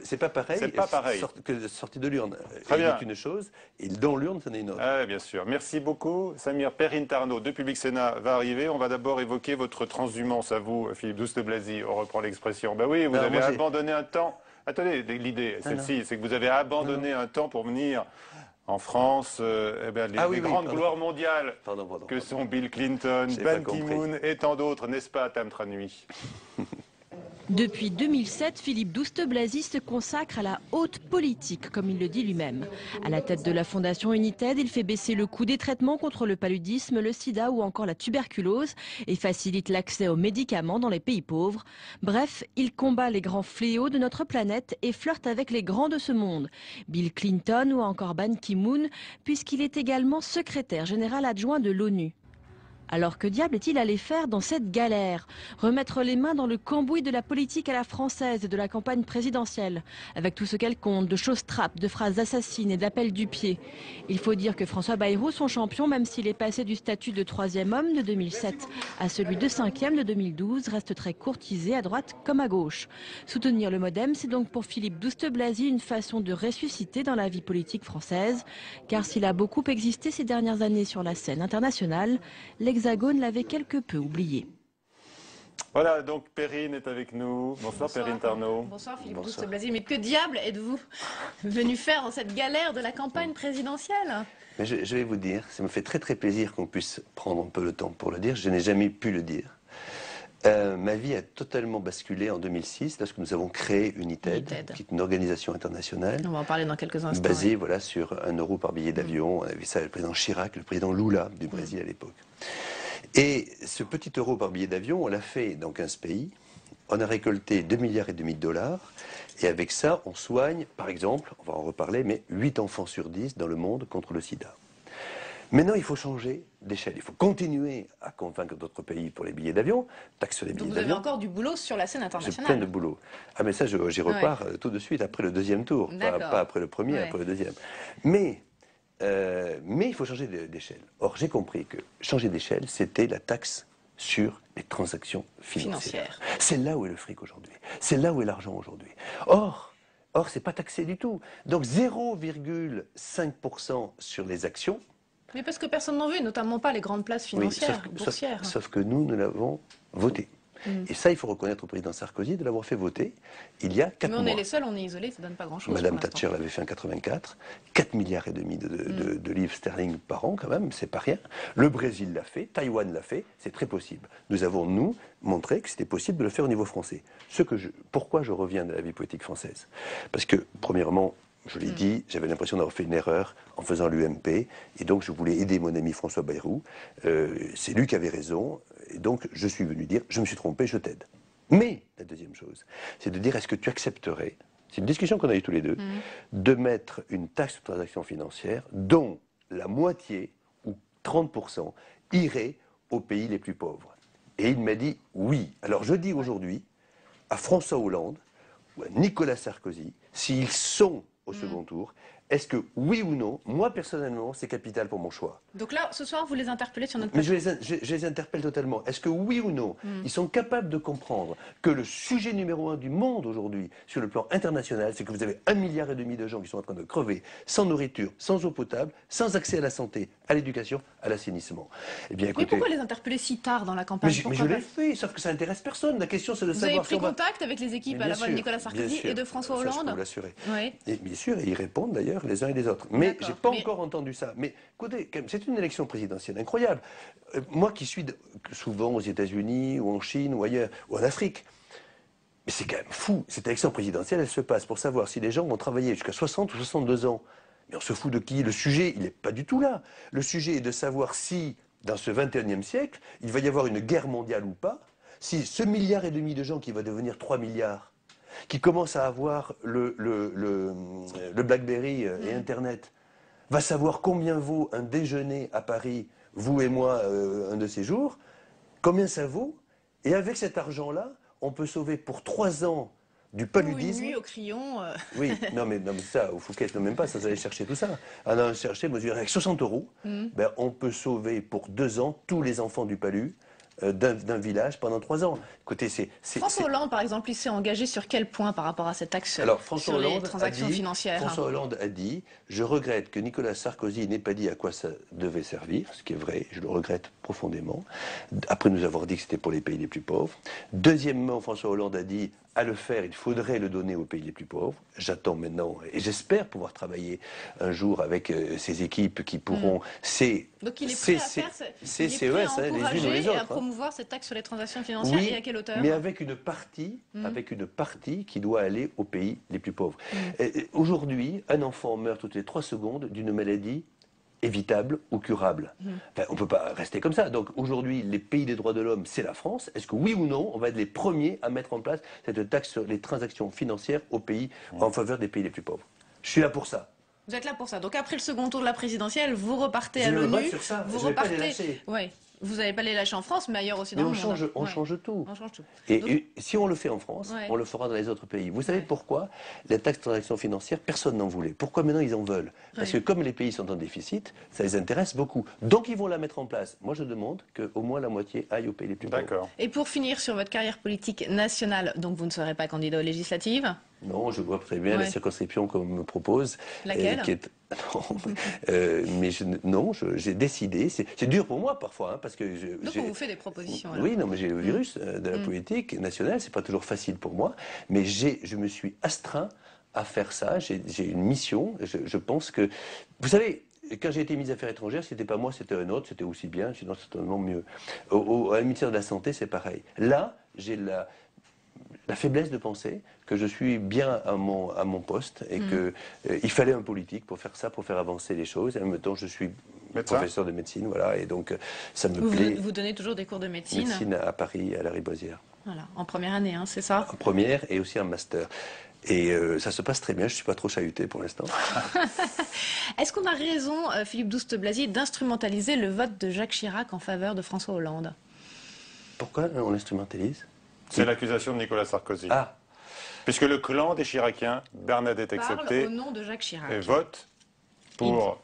C'est pas pareil. C'est pas pareil. Que sortie de l'urne. Très bien. C'est une chose, et dans l'urne, c'en est une autre. Ah, bien sûr. Merci beaucoup. Samir, Perrine Tarnaud de Public Sénat va arriver. On va d'abord évoquer votre transhumance à vous, Philippe Douste-Blazy. On reprend l'expression. Ben oui, vous avez abandonné un temps. Attendez, l'idée, celle-ci, c'est que vous avez abandonné un temps pour venir en France, les grandes gloires mondiales que sont Bill Clinton, Ban Ki-moon et tant d'autres, n'est-ce pas, Tam Tranui? Depuis 2007, Philippe Douste-Blazy se consacre à la haute politique, comme il le dit lui-même. À la tête de la fondation United, il fait baisser le coût des traitements contre le paludisme, le sida ou encore la tuberculose et facilite l'accès aux médicaments dans les pays pauvres. Bref, il combat les grands fléaux de notre planète et flirte avec les grands de ce monde, Bill Clinton ou encore Ban Ki-moon, puisqu'il est également secrétaire général adjoint de l'ONU. Alors que diable est-il allé faire dans cette galère? Remettre les mains dans le cambouis de la politique à la française et de la campagne présidentielle, avec tout ce qu'elle compte, de choses trappes, de phrases assassines et d'appels du pied. Il faut dire que François Bayrou, son champion, même s'il est passé du statut de 3e homme de 2007 à celui de 5e de 2012, reste très courtisé à droite comme à gauche. Soutenir le MoDem, c'est donc pour Philippe Douste-Blazy une façon de ressusciter dans la vie politique française, car s'il a beaucoup existé ces dernières années sur la scène internationale, l'Hexagone l'avait quelque peu oublié. Voilà, donc Perrine est avec nous. Bonsoir Perrine Tarnaud. Bonsoir Philippe Douste-Blazy. Mais que diable êtes-vous venu faire dans cette galère de la campagne présidentielle? Mais je vais vous dire, ça me fait très très plaisir qu'on puisse prendre un peu le temps pour le dire. Je n'ai jamais pu le dire. Ma vie a totalement basculé en 2006 lorsque nous avons créé United, qui est une organisation internationale. On va en parler dans quelques instants. Basée voilà, sur 1 euro par billet d'avion. On avait ça le président Chirac, le président Lula du Brésil à l'époque. Et ce petit euro par billet d'avion, on l'a fait dans 15 pays. On a récolté 2,5 milliards de dollars. Et avec ça, on soigne, par exemple, on va en reparler, mais 8 enfants sur 10 dans le monde contre le sida. Maintenant, il faut changer d'échelle. Il faut continuer à convaincre d'autres pays pour les billets d'avion, taxe sur les billets d'avion. Donc vous avez encore du boulot sur la scène internationale. J'ai plein de boulot. Ah mais ça, j'y repars tout de suite après le deuxième tour. Pas après le premier, après le deuxième. Mais il faut changer d'échelle. Or, j'ai compris que changer d'échelle, c'était la taxe sur les transactions financières. C'est là où est le fric aujourd'hui. C'est là où est l'argent aujourd'hui. Or, Or, ce n'est pas taxé du tout. Donc 0,5% sur les actions. Mais parce que personne n'en veut, notamment pas les grandes places financières, boursières. Sauf que nous l'avons voté. Et ça, il faut reconnaître au président Sarkozy de l'avoir fait voter il y a 4 mois. Mais on est les seuls, on est isolés, ça ne donne pas grand-chose. Madame Thatcher l'avait fait en 84, 4,5 milliards de livres sterling par an quand même, c'est pas rien. Le Brésil l'a fait, Taïwan l'a fait, c'est très possible. Nous avons, nous, montré que c'était possible de le faire au niveau français. Pourquoi je reviens de la vie politique française? Parce que, premièrement, je l'ai dit, j'avais l'impression d'avoir fait une erreur en faisant l'UMP, et donc je voulais aider mon ami François Bayrou. C'est lui qui avait raison, et donc je suis venu dire, je me suis trompé, je t'aide. Mais la deuxième chose, c'est de dire, est-ce que tu accepterais, c'est une discussion qu'on a eue tous les deux, de mettre une taxe sur transactions financières dont la moitié, ou 30%, irait aux pays les plus pauvres. Et il m'a dit oui. Alors je dis aujourd'hui à François Hollande ou à Nicolas Sarkozy, s'ils sont au second tour, est-ce que, oui ou non, moi personnellement, c'est capital pour mon choix? Donc là, ce soir, vous les interpellez sur notre Mais plateau. je les interpelle totalement. Est-ce que, oui ou non, ils sont capables de comprendre que le sujet numéro 1 du monde aujourd'hui, sur le plan international, c'est que vous avez 1,5 milliard de gens qui sont en train de crever, sans nourriture, sans eau potable, sans accès à la santé, à l'éducation, à l'assainissement. Eh bien, écoutez, Mais pourquoi les interpeller si tard dans la campagne? mais je l'ai fait, sauf que ça n'intéresse personne. La question, c'est de Vous savoir avez pris contact avec les équipes à la fois de Nicolas Sarkozy et de François Hollande? Ça, je peux vous l'assurer. Oui. Et bien sûr, et ils répondent d'ailleurs les uns et les autres. Mais j'ai pas encore entendu ça. Mais écoutez, c'est une élection présidentielle incroyable. Moi qui suis souvent aux États-Unis ou en Chine ou ailleurs, ou en Afrique, mais c'est quand même fou. Cette élection présidentielle, elle se passe pour savoir si les gens vont travailler jusqu'à 60 ou 62 ans. Mais on se fout de qui? Le sujet, il n'est pas du tout là. Le sujet est de savoir si, dans ce 21e siècle, il va y avoir une guerre mondiale ou pas, si ce 1,5 milliard de gens qui va devenir 3 milliards, qui commencent à avoir le BlackBerry et Internet, va savoir combien vaut un déjeuner à Paris, vous et moi, un de ces jours, combien ça vaut, et avec cet argent-là, on peut sauver pour 3 ans du paludisme. Une nuit au crayon. Oui, non mais ça, au Fouquet, non même pas, ça, vous allez chercher tout ça. On a cherché, mesurer avec 60 €, ben, on peut sauver pour 2 ans tous les enfants du Palu d'un village pendant 3 ans. Écoutez, François Hollande, par exemple, il s'est engagé sur quel point par rapport à cet axe sur les transactions financières? François Hollande a dit « Je regrette que Nicolas Sarkozy n'ait pas dit à quoi ça devait servir », ce qui est vrai, je le regrette profondément, après nous avoir dit que c'était pour les pays les plus pauvres. Deuxièmement, François Hollande a dit « À le faire, il faudrait le donner aux pays les plus pauvres ». J'attends maintenant, et j'espère pouvoir travailler un jour avec ces équipes qui pourront... Donc il est prêt à faire CES, les unes ou les autres. Et à promouvoir cette taxe sur les transactions financières, et à quelle hauteur? Mais avec une partie qui doit aller aux pays les plus pauvres. Aujourd'hui, un enfant meurt toutes les 3 secondes d'une maladie évitable ou curable. Enfin, on ne peut pas rester comme ça. Donc aujourd'hui, les pays des droits de l'homme, c'est la France. Est-ce que oui ou non, on va être les premiers à mettre en place cette taxe sur les transactions financières aux pays en faveur des pays les plus pauvres? Je suis là pour ça. Vous êtes là pour ça. Donc après le second tour de la présidentielle, vous repartez à l'ONU. Vous repartez. Oui. Vous n'allez pas les lâcher en France, mais ailleurs aussi dans le monde. On change tout. On change tout. Et si on le fait en France, on le fera dans les autres pays. Vous savez pourquoi la taxe de transaction financière, personne n'en voulait. Pourquoi maintenant ils en veulent? Parce que comme les pays sont en déficit, ça les intéresse beaucoup. Donc ils vont la mettre en place. Moi je demande qu'au moins la moitié aille aux pays les plus pauvres. D'accord. Et pour finir sur votre carrière politique nationale, donc vous ne serez pas candidat aux législatives? Non, je vois très bien la circonscription qu'on me propose. Laquelle? Non, j'ai décidé. C'est dur pour moi parfois, hein, parce que donc on vous fait des propositions. Alors. Oui, non, mais j'ai le virus de la politique nationale. C'est pas toujours facile pour moi, mais je me suis astreint à faire ça. J'ai une mission. Je pense que, vous savez. Quand j'ai été ministre des Affaires étrangères, c'était pas moi, c'était un autre, c'était aussi bien, sinon c'est totalement mieux. À la ministère de la Santé, c'est pareil. Là, j'ai la faiblesse de penser que je suis bien à mon poste et qu'il fallait un politique pour faire ça, pour faire avancer les choses. Et en même temps, je suis professeur de médecine, voilà, et donc ça me plaît. Vous donnez toujours des cours de médecine? Médecine à Paris, à la Riboisière. Voilà, en première année, hein, c'est ça? En première et aussi en master. Et ça se passe très bien, je ne suis pas trop chahuté pour l'instant. Est-ce qu'on a raison, Philippe Douste-Blazy, d'instrumentaliser le vote de Jacques Chirac en faveur de François Hollande? Pourquoi on l'instrumentalise? C'est l'accusation de Nicolas Sarkozy. Ah. Puisque le clan des Chiraciens, Bernadette exceptée, parle au nom de Jacques Chirac. Vote pour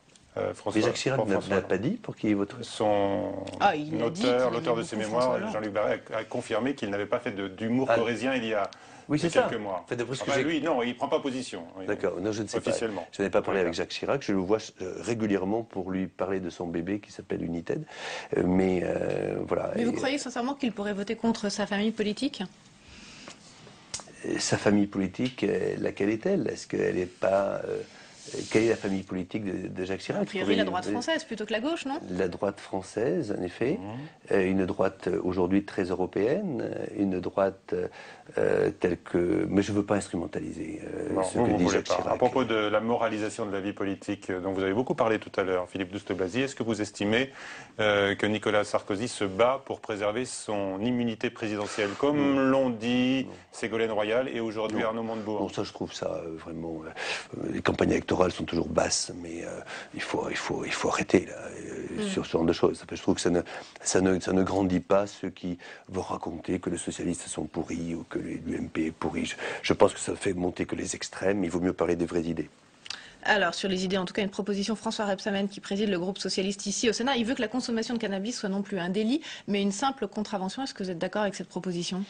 François. Mais Jacques Chirac n'a pas dit pour qui il voterait. L'auteur de ses mémoires, Jean-Luc Barré, a confirmé qu'il n'avait pas fait d'humour corrézien il y a quelques mois. Lui, non, il ne prend pas position. D'accord, non, je ne sais pas. Je n'ai pas parlé avec Jacques Chirac, je le vois régulièrement pour lui parler de son bébé qui s'appelle United. Mais voilà. Mais vous croyez sincèrement qu'il pourrait voter contre sa famille politique ? Sa famille politique, laquelle est-elle? Est-ce qu'elle n'est pas... quelle est la famille politique de Jacques Chirac? A priori, la droite française plutôt que la gauche, non? La droite française, en effet. Une droite aujourd'hui très européenne. Une droite telle que... Mais je ne veux pas instrumentaliser ce que dit Jacques Chirac. À propos de la moralisation de la vie politique dont vous avez beaucoup parlé tout à l'heure, Philippe Douste-Blazy, est-ce que vous estimez que Nicolas Sarkozy se bat pour préserver son immunité présidentielle, comme l'ont dit Ségolène Royal et aujourd'hui Arnaud Montebourg? Bon, ça, je trouve ça vraiment... les campagnes électorales sont toujours basses, mais il faut arrêter là, sur ce genre de choses. Je trouve que ça ne grandit pas ceux qui vont raconter que les socialistes sont pourris ou que l'UMP est pourri. Je pense que ça fait monter que les extrêmes. Il vaut mieux parler des vraies idées. Alors, sur les idées, en tout cas, une proposition, François Rebsamen, qui préside le groupe socialiste ici au Sénat, il veut que la consommation de cannabis soit non plus un délit, mais une simple contravention. Est-ce que vous êtes d'accord avec cette proposition ?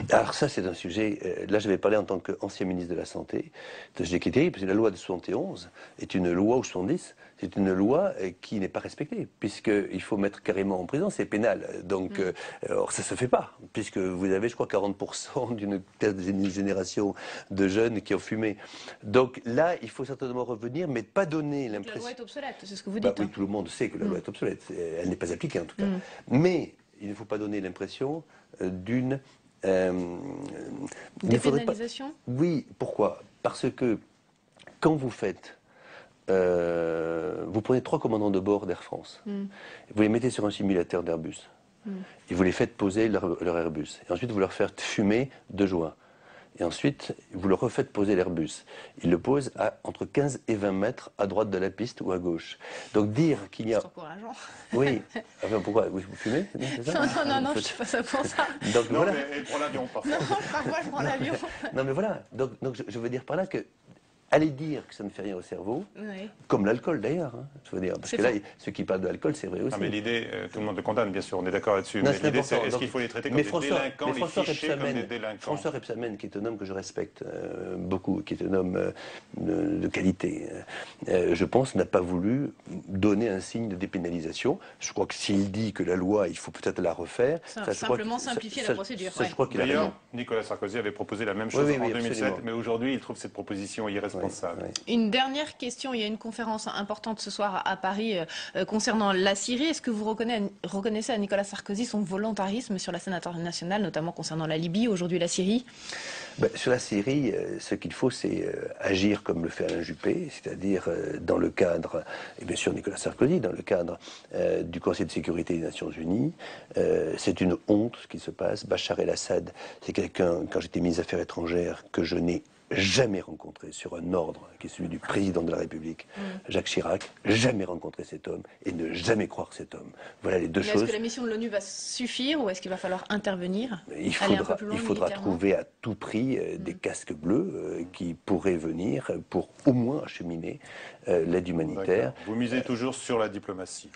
Alors ça, c'est un sujet... là, je vais parler en tant qu'ancien ministre de la Santé. Je l'ai quitté, parce que la loi de 71 est une loi, ou 70, c'est une loi qui n'est pas respectée, puisqu'il faut mettre carrément en prison, c'est pénal. Donc, alors ça ne se fait pas, puisque vous avez, je crois, 40% d'une génération de jeunes qui ont fumé. Donc là, il faut certainement revenir, mais pas donner l'impression... La loi est obsolète, c'est ce que vous dites. Oui, tout le monde sait que la loi est obsolète. Elle n'est pas appliquée, en tout cas. Mais il ne faut pas donner l'impression d'une... dépénalisation ? Oui, pourquoi? Parce que quand vous faites... vous prenez 3 commandants de bord d'Air France, vous les mettez sur un simulateur d'Airbus, et vous les faites poser leur Airbus, et ensuite vous leur faites fumer 2 joints, et ensuite vous leur refaites poser l'Airbus. Ils le posent à entre 15 et 20 mètres à droite de la piste ou à gauche. Donc dire qu'il y a... C'est encourageant. Oui. Enfin, pourquoi? Vous fumez? Non, je ne suis pas ça pour ça. Donc, non, voilà. Mais prends l'avion parfois. Non, parfois je prends l'avion. Non, mais voilà. Donc je veux dire par là que allez dire que ça ne fait rien au cerveau, comme l'alcool d'ailleurs, je veux dire, parce que là, ceux qui parlent de l'alcool, c'est vrai aussi. Non, mais l'idée, tout le monde le condamne, bien sûr, on est d'accord là-dessus. Mais l'idée, c'est est-ce qu'il faut les traiter comme des délinquants, les ficher comme des délinquants? François Rebsamen, qui est un homme que je respecte beaucoup, qui est un homme de qualité, je pense, n'a pas voulu donner un signe de dépénalisation. Je crois que s'il dit que la loi, il faut peut-être la refaire... Simplement simplifier la procédure. D'ailleurs, Nicolas Sarkozy avait proposé la même chose en 2007, mais aujourd'hui, il trouve cette proposition irresponsable. Une dernière question, il y a une conférence importante ce soir à Paris concernant la Syrie. Est-ce que vous reconnaissez à Nicolas Sarkozy son volontarisme sur la scène internationale, notamment concernant la Libye, aujourd'hui la Syrie? Sur la Syrie, ce qu'il faut, c'est agir comme le fait Alain Juppé, c'est-à-dire dans le cadre, et bien sûr Nicolas Sarkozy, dans le cadre du Conseil de sécurité des Nations Unies. C'est une honte ce qui se passe. Bachar el-Assad, c'est quelqu'un, quand j'étais ministre des Affaires étrangères, que je n'ai jamais rencontré sur un ordre qui est celui du président de la République, Jacques Chirac, jamais rencontré cet homme et ne jamais croire cet homme. Voilà les deux choses. Est-ce que la mission de l'ONU va suffire ou est-ce qu'il va falloir intervenir? Il faudra trouver à tout prix des casques bleus qui pourraient venir pour au moins acheminer l'aide humanitaire. Vous misez toujours sur la diplomatie.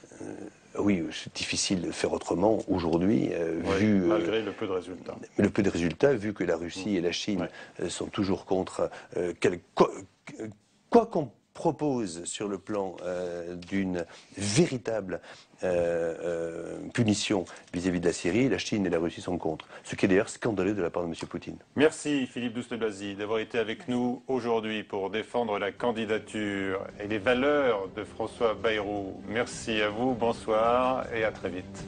Oui, c'est difficile de faire autrement aujourd'hui, malgré le peu de résultats. Le peu de résultats, vu que la Russie et la Chine sont toujours contre quoi qu'on propose sur le plan d'une véritable punition vis-à-vis de la Syrie, la Chine et la Russie sont contre. Ce qui est d'ailleurs scandaleux de la part de M. Poutine. Merci Philippe Douste-Blazy d'avoir été avec nous aujourd'hui pour défendre la candidature et les valeurs de François Bayrou. Merci à vous, bonsoir et à très vite.